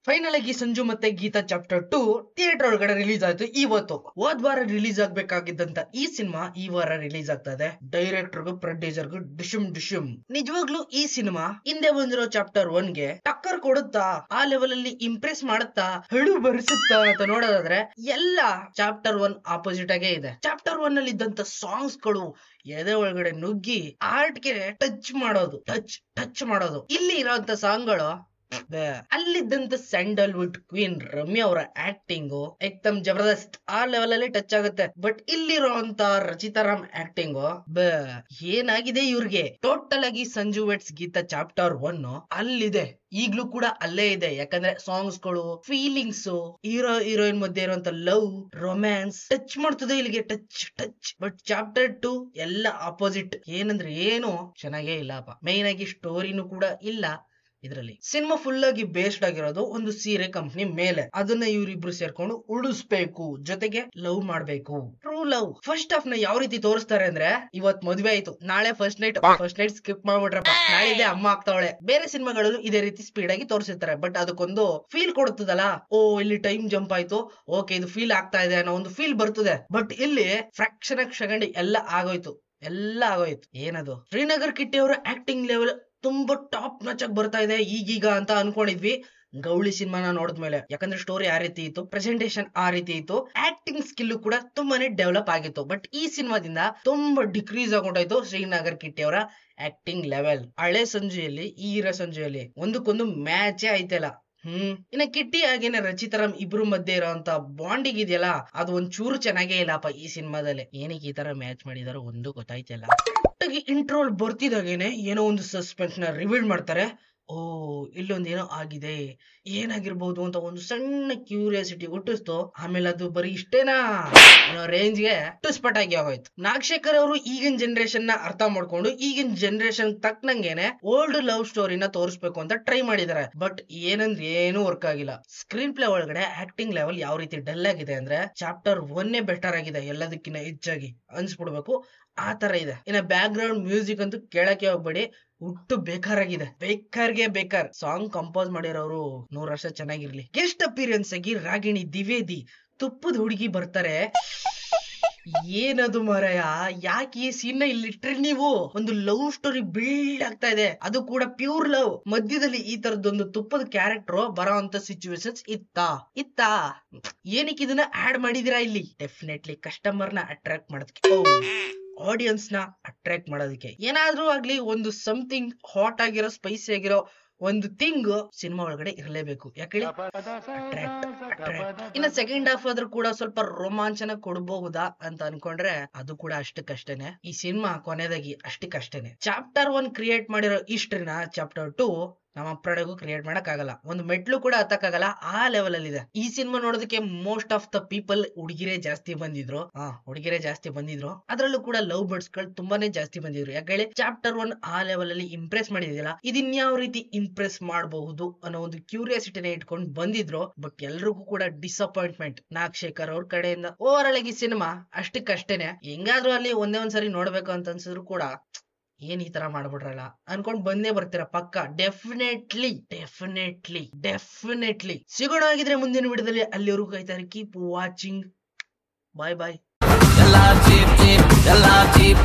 Final ಆಗಿ ಸಂಜು ಮತ್ತೆ Geetha chapter 2 theatre ಒಳಗಡೆ ರಿಲೀಸ್ ಆಯ್ತು ಇವತ್ತು. ಹೋದ್ ವಾರ ರಿಲೀಸ್ ಆಗ್ಬೇಕಾಗಿದ್ದಂತ ಈ ಸಿನಿಮಾ ಈ ವಾರ ರಿಲೀಸ್ ಆಗ್ತಾ ಇದೆ. ಡೈರೆಕ್ಟರ್ಗೂ ಪ್ರೊಡ್ಯೂಸರ್ಗೂ ಡಿಶುಮ್. ನಿಜವಾಗ್ಲೂ ಈ ಸಿನಿಮಾ ಹಿಂದೆ ಬಂದಿರೋ ಚಾಪ್ಟರ್ 1 ಗೆ ಟಕ್ಕರ್ ಕೊಡುತ್ತಾ, ಆ ಲೆವೆಲ್ ಅಲ್ಲಿ ಇಂಪ್ರೆಸ್ ಮಾಡುತ್ತಾ, ಹಳು ಬರಿಸುತ್ತಾ ಅಂತ ನೋಡೋದಾದ್ರೆ ಎಲ್ಲ ಚಾಪ್ಟರ್ 1 ಆಪೋಸಿಟ್ ಆಗೇ ಇದೆ. ಚಾಪ್ಟರ್ 1 ಅಲ್ಲಿ ಇದ್ದಂತ ಸಾಂಗ್ಸ್ ಗಳು ಎದೆ ಒಳಗಡೆ ನುಗ್ಗಿ ಆರ್ಟ್ ಗೆ ಟಚ್ ಮಾಡೋದು. ಇಲ್ಲಿ ಇರೋಂತ ಸಾಂಗ್ಗಳು ಅಲ್ಲಿದ್ದಂತ ಸ್ಯಾಂಡಲ್ವುಡ್ ಕ್ವೀನ್ ರಮ್ಯಾ ಅವರ ಆಕ್ಟಿಂಗು ಏಕ್ದಮ್ ಜಬರ್ದಸ್ತ್, ಆ ಲೆವೆಲ್ ಅಲ್ಲಿ ಟಚ್ ಆಗುತ್ತೆ. ಬಟ್ ಇಲ್ಲಿರುವಂತ ರಚಿತಾರಾಮ್ ಆಕ್ಟಿಂಗು ಏನಾಗಿದೆ ಇವ್ರಿಗೆ. ಟೋಟಲ್ ಆಗಿ ಸಂಜು ವೆಟ್ಸ್ ಗೀತಾ ಚಾಪ್ಟರ್ 1 ಅಲ್ಲಿದೆ, ಈಗ್ಲೂ ಕೂಡ ಅಲ್ಲೇ ಇದೆ. ಯಾಕಂದ್ರೆ ಸಾಂಗ್ಸ್ ಗಳು, ಫೀಲಿಂಗ್ಸ್, ಹೀರೋಯಿನ್ ಮಧ್ಯೆ ಇರುವಂತ ಲವ್, ರೊಮ್ಯಾನ್ಸ್ ಟಚ್ ಮಾಡ್ತದೆ ಇಲ್ಲಿಗೆ ಟಚ್. ಬಟ್ ಚಾಪ್ಟರ್ 2 ಎಲ್ಲ ಆಪೋಸಿಟ್. ಏನಂದ್ರೆ ಏನು ಚೆನ್ನಾಗೇ ಇಲ್ಲಪ್ಪ. ಮೈನ್ ಆಗಿ ಸ್ಟೋರಿನೂ ಕೂಡ ಇಲ್ಲ ಇದ್ರಲ್ಲಿ. ಸಿನಿಮಾ ಫುಲ್ ಆಗಿ ಬೇಸ್ಡ್ ಆಗಿರೋದು ಒಂದು ಸೀರೆ ಕಂಪ್ನಿ ಮೇಲೆ. ಅದನ್ನ ಇವ್ರಿಬ್ರು ಸೇರ್ಕೊಂಡು ಉಳಿಸ್ಬೇಕು, ಜೊತೆಗೆ ಲವ್ ಮಾಡ್ಬೇಕು. True love. ಫಸ್ಟ್ ಹಾಫ್ ನ ಯಾವ ರೀತಿ ತೋರಿಸ್ತಾರೆ ಅಂದ್ರೆ, ಇವತ್ ಮದ್ವೆ ಆಯ್ತು, ನಾಳೆ ಫಸ್ಟ್ ನೈಟ್ ಸ್ಕಿಪ್ ಮಾಡ್ಬಿಟ್ರಪ್ಪ, ನಾಳೆ ಅಮ್ಮ ಆಗ್ತಾವಳೆ. ಬೇರೆ ಸಿನಿಮಾಗಳಲ್ಲೂ ಇದೇ ರೀತಿ ಸ್ಪೀಡ್ ಆಗಿ ತೋರಿಸಿರ್ತಾರೆ. ಬಟ್ ಅದಕ್ಕೊಂದು ಫೀಲ್ ಕೊಡುತ್ತದಲ್ಲ, ಓ ಇಲ್ಲಿ ಟೈಮ್ ಜಂಪ್ ಆಯ್ತು, ಓಕೆ ಇದು ಫೀಲ್ ಆಗ್ತಾ ಇದೆ ಅನ್ನೋ ಒಂದು ಫೀಲ್ ಬರ್ತದೆ. ಬಟ್ ಇಲ್ಲಿ ಫ್ರಾಕ್ಷನ್ ಆಫ್ ಸೆಕೆಂಡ್ ಎಲ್ಲ ಆಗೋಯ್ತು. ಏನದು, ಶ್ರೀನಗರ್ ಕಿಟ್ಟಿ ಅವರ ಆಕ್ಟಿಂಗ್ ಲೆವೆಲ್ ತುಂಬಾ ಟಾಪ್ ನಾಚ್ ಆಗಿ ಬರ್ತಾ ಇದೆ ಈಗೀಗ ಅಂತ ಅನ್ಕೊಂಡಿದ್ವಿ ಗೌಳಿ ಸಿನಿಮಾನ ನೋಡಿದ್ಮೇಲೆ. ಯಾಕಂದ್ರೆ ಸ್ಟೋರಿ ಆ ರೀತಿ ಇತ್ತು, ಪ್ರೆಸೆಂಟೇಶನ್ ಆ ರೀತಿ ಇತ್ತು, ಆಕ್ಟಿಂಗ್ ಸ್ಕಿಲ್ ಕೂಡ ತುಂಬಾನೇ ಡೆವಲಪ್ ಆಗಿತ್ತು. ಬಟ್ ಈ ಸಿನಿಮಾದಿಂದ ತುಂಬಾ ಡಿಕ್ರೀಸ್ ಆಗೋಯ್ತು ಶ್ರೀನಗರ್ ಕಿಟ್ಟಿ ಅವರ ಆಕ್ಟಿಂಗ್ ಲೆವೆಲ್. ಹಳೆ ಸಂಜೆಯಲ್ಲಿ ಈ ಇರೋ ಸಂಜೆಯಲ್ಲಿ ಒಂದಕ್ಕೊಂದು ಮ್ಯಾಚೇ ಐತಲ್ಲ. ಇನ್ನ ಕಿಟ್ಟಿ ಹಾಗೇನೆ ರಚಿತಾರಾಮ್ ಇಬ್ರು ಮಧ್ಯೆ ಇರೋಂತ ಬಾಂಡಿಂಗ್ ಇದೆಯಲ್ಲ, ಅದು ಒಂದ್ ಚೂರು ಚೆನ್ನಾಗೇ ಇಲ್ಲಪ್ಪ ಈ ಸಿನಿಮಾದಲ್ಲಿ. ಏನಕ್ಕೆ ಈ ತರ ಮ್ಯಾಚ್ ಮಾಡಿದಾರೋ ಒಂದು ಗೊತ್ತಾಯ್ತಲ್ಲ. ಇಂಟ್ರೋಲ್ ಬರ್ತಿದಾಗೇನೆ ಏನೋ ಒಂದು ಸಸ್ಪೆನ್ಸ್ ನ ರಿವೀಲ್ ಮಾಡ್ತಾರೆ. ಓ ಇಲ್ಲೊಂದ್ ಏನೋ ಆಗಿದೆ, ಏನಾಗಿರ್ಬಹುದು ಅಂತ ಒಂದು ಸಣ್ಣ ಕ್ಯೂರಿಯಾಸಿಟಿ ಹುಟ್ಟಿಸ್ತು. ಆಮೇಲೆ ಅದು ಬರೀ ಇಷ್ಟೇನಾ ಅನ್ನೋ ರೇಂಜ್ ಗೆ ಟುಸ್ಪಟ್ ಆಗಿ ಆಗೋಯ್ತು. ನಾಗಶೇಖರ್ ಅವರು ಈಗಿನ ಜನರೇಷನ್ ನ ಅರ್ಥ ಮಾಡ್ಕೊಂಡು ಈಗಿನ ಜನರೇಷನ್ ತಕ್ಕನಂಗೆನೆ ಓಲ್ಡ್ ಲವ್ ಸ್ಟೋರಿನ ತೋರಿಸ್ಬೇಕು ಅಂತ ಟ್ರೈ ಮಾಡಿದಾರೆ. ಬಟ್ ಏನಂದ್ರೆ ಏನು ವರ್ಕ್ ಆಗಿಲ್ಲ. ಸ್ಕ್ರೀನ್ ಪ್ಲೇ ಒಳಗಡೆ ಆಕ್ಟಿಂಗ್ ಲೆವೆಲ್ ಯಾವ ರೀತಿ ಡಲ್ ಆಗಿದೆ ಅಂದ್ರೆ, ಚಾಪ್ಟರ್ 1 ಬೆಟರ್ ಆಗಿದೆ ಎಲ್ಲದಕ್ಕಿಂತ ಹೆಚ್ಚಾಗಿ ಅನ್ಸ್ಬಿಡ್ಬೇಕು, ಆ ತರ ಇದೆ. ಇನ್ನ ಬ್ಯಾಕ್ ಗ್ರೌಂಡ್ ಮ್ಯೂಸಿಕ್ ಅಂತೂ ಕೇಳಕ್ಕೆ ಹೋಗ್ಬೇಡಿ, ಹುಟ್ಟು ಬೇಕಾರಾಗಿದೆ. ಬೇಕಾರ ಸಾಂಗ್ ಕಂಪೋಸ್ ಮಾಡಿರೋರು 100 ವರ್ಷ ಚೆನ್ನಾಗಿರ್ಲಿ. ಗೆಸ್ಟ್ ಅಪಿಯರೆನ್ಸ್ ಆಗಿ ರಾಗಿಣಿ ದ್ವಿವೇದಿ, ತುಪ್ಪದ ಹುಡುಗಿ ಬರ್ತಾರೆ. ಏನದು ಮಾರಾಯ, ಯಾಕೆ ಈ ಸೀನ್ ನ ಇಲ್ಲಿ ಇಟ್ರಿ ನೀವು? ಒಂದು ಲವ್ ಸ್ಟೋರಿ ಬಿಲ್ಡ್ ಆಗ್ತಾ ಇದೆ, ಅದು ಕೂಡ ಪ್ಯೂರ್ ಲವ್. ಮಧ್ಯದಲ್ಲಿ ಈ ತರದೊಂದು ತುಪ್ಪದ ಕ್ಯಾರೆಕ್ಟರ್ ಬರೋ ಅಂತ ಸಿಚುವೇಶನ್ಸ್ ಇತ್ತಾ ಏನಕ್ಕೆ ಇದನ್ನ ಆಡ್ ಮಾಡಿದಿರಾ ಇಲ್ಲಿ? ಡೆಫಿನೆಟ್ಲಿ ಕಸ್ಟಮರ್ ನ ಅಟ್ರಾಕ್ಟ್ ಮಾಡೋದಕ್ಕೆ, ಆಡಿಯನ್ಸ್ ನ ಅಟ್ರಾಕ್ಟ್ ಮಾಡೋದಕ್ಕೆ. ಏನಾದ್ರೂ ಆಗ್ಲಿ ಒಂದು ಸಮಥಿಂಗ್ ಹಾಟ್ ಆಗಿರೋ, ಸ್ಪೈಸಿ ಆಗಿರೋ ಒಂದು ಥಿಂಗ್ ಸಿನಿಮಾ ಒಳಗಡೆ ಇರಲೇಬೇಕು. ಯಾಕೆ ಇನ್ನ ಸೆಕೆಂಡ್ ಹಾಫ್ ಆದ್ರೂ ಕೂಡ ಸ್ವಲ್ಪ ರೋಮಾಂಚನ ಕೊಡಬಹುದಾ ಅಂತ ಅನ್ಕೊಂಡ್ರೆ ಅದು ಕೂಡ ಅಷ್ಟಕ್ಕಷ್ಟೇನೆ. ಈ ಸಿನಿಮಾ ಕೊನೆದಾಗಿ ಅಷ್ಟಕ್ಕಷ್ಟೇನೆ. ಚಾಪ್ಟರ್ 1 ಕ್ರಿಯೇಟ್ ಮಾಡಿರೋ ಹಿಸ್ಟ್ರಿನ ಚಾಪ್ಟರ್ 2 ನಮ್ಮ ಅಪ್ರಾಡೆಗೂ ಕ್ರಿಯೇಟ್ ಮಾಡಕ್ ಆಗಲ್ಲ, ಒಂದು ಮೆಟ್ಲು ಕೂಡ ಹತ್ತಕ್ಕಾಗಲ್ಲ, ಆ ಲೆವೆಲ್ ಅಲ್ಲಿ ಇದೆ. ಈ ಸಿನಿಮಾ ನೋಡೋದಕ್ಕೆ ಮೋಸ್ಟ್ ಆಫ್ ದ ಪೀಪಲ್ ಹುಡುಗಿರೇ ಜಾಸ್ತಿ ಬಂದಿದ್ರು. ಅದ್ರಲ್ಲೂ ಕೂಡ ಲವ್ ಬರ್ಡ್ಸ್ ಗಳು ತುಂಬಾನೇ ಜಾಸ್ತಿ ಬಂದಿದ್ರು. ಯಾಕೆ ಚಾಪ್ಟರ್ 1 ಆ ಲೆವೆಲ್ ಅಲ್ಲಿ ಇಂಪ್ರೆಸ್ ಮಾಡಿದಿಲ್ಲ, ಇದನ್ಯಾವ ರೀತಿ ಇಂಪ್ರೆಸ್ ಮಾಡಬಹುದು ಅನ್ನೋ ಒಂದು ಕ್ಯೂರಿಯಾಸಿಟಿನ ಇಟ್ಕೊಂಡು ಬಂದಿದ್ರು. ಬಟ್ ಎಲ್ರಿಗೂ ಕೂಡ ಡಿಸಪಾಯಿಂಟ್ಮೆಂಟ್ ನಾಗಶೇಖರ್ ಅವ್ರ ಕಡೆಯಿಂದ. ಓವರ್ ಆಲ್ ಆಗಿ ಸಿನಿಮಾ ಅಷ್ಟಕ್ಕಷ್ಟೇನೆ. ಹೆಂಗಾದ್ರೂ ಅಲ್ಲಿ ಒಂದೇ ಒಂದ್ಸರಿ ನೋಡ್ಬೇಕು ಅಂತ ಅನ್ಸಿದ್ರು ಕೂಡ ಏನ್ ಈ ತರ ಮಾಡ್ಬಿಟ್ರಲ್ಲ ಅನ್ಕೊಂಡ್ ಬಂದೇ ಬರ್ತೀರ ಪಕ್ಕ. ಡೆಫಿನೆಟ್ಲಿ ಸಿಗೋಣ ಆಗಿದ್ರೆ ಮುಂದಿನ ವಿಡಿಯೋದಲ್ಲಿ. ಅಲ್ಲಿವರೆಗೂ ಕಾಯ್ತಾರೆ. Keep watching. ಬಾಯ್. ಎಲ್ಲ ಚೀಪ್